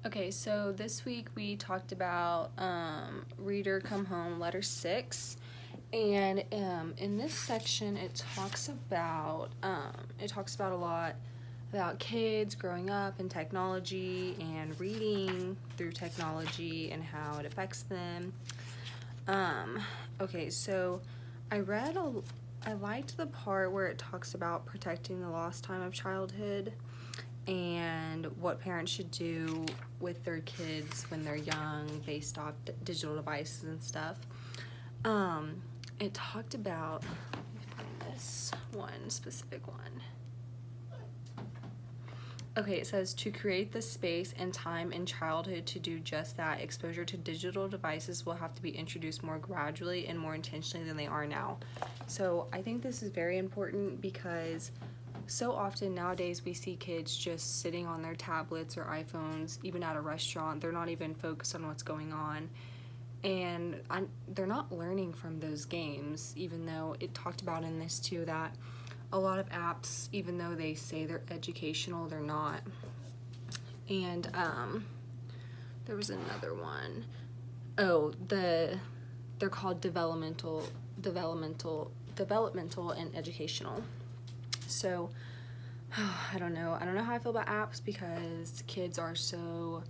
Okay, so this week we talked about Reader Come Home, Letter 6. And in this section, it talks about a lot about kids growing up and technology and reading through technology and how it affects them. Okay, so I liked the part where it talks about protecting the lost time of childhood and what parents should do with their kids when they're young based off digital devices and stuff. It talked about, let me find this one specific one. Okay, it says to create the space and time in childhood to do just that, exposure to digital devices will have to be introduced more gradually and more intentionally than they are now. So I think this is very important because so often nowadays we see kids just sitting on their tablets or iPhones, even at a restaurant. They're not even focused on what's going on. And they're not learning from those games, even though it talked about in this too that a lot of apps, even though they say they're educational, they're not. And there was another one. Oh, they're called developmental and educational. So I don't know how I feel about apps because kids are so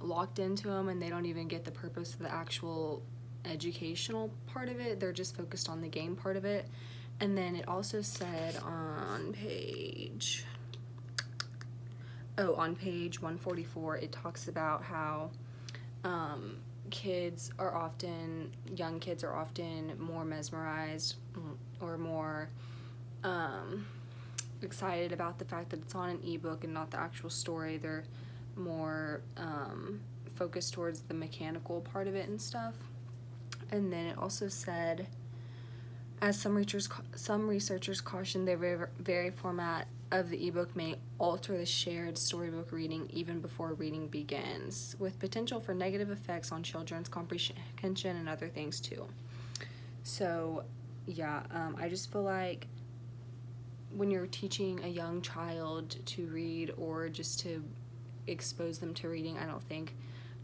locked into them and they don't even get the purpose of the actual educational part of it. They're just focused on the game part of it. And then it also said on page 144, it talks about how young kids are often more mesmerized or more excited about the fact that it's on an ebook and not the actual story. They're more focused towards the mechanical part of it and stuff. And then it also said, as some researchers caution, the very format of the ebook may alter the shared storybook reading even before reading begins, with potential for negative effects on children's comprehension and other things too. So yeah, I just feel like when you're teaching a young child to read or just to expose them to reading, I don't think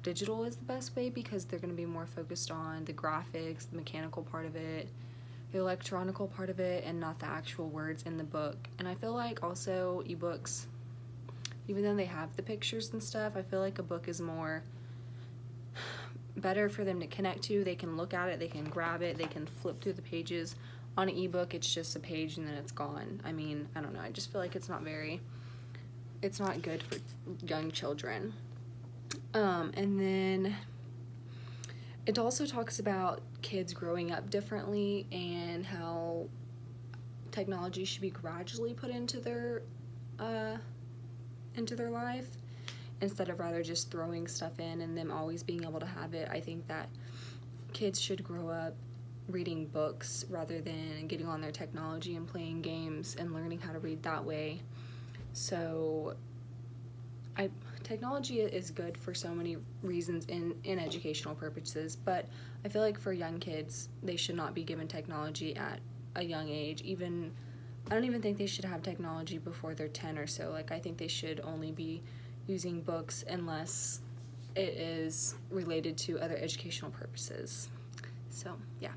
digital is the best way because they're going to be more focused on the graphics, the mechanical part of it, the electronical part of it, and not the actual words in the book. And I feel like also ebooks, even though they have the pictures and stuff, I feel like a book is more better for them to connect to. They can look at it, they can grab it, they can flip through the pages. On an ebook, it's just a page and then it's gone. I mean, I don't know, I just feel like it's not good for young children. And then it also talks about kids growing up differently and how technology should be gradually put into their life instead of rather just throwing stuff in and them always being able to have it. I think that kids should grow up reading books rather than getting on their technology and playing games and learning how to read that way. So technology is good for so many reasons in educational purposes, but I feel like for young kids, they should not be given technology at a young age. I don't even think they should have technology before they're 10 or so. Like, I think they should only be using books unless it is related to other educational purposes. So, yeah.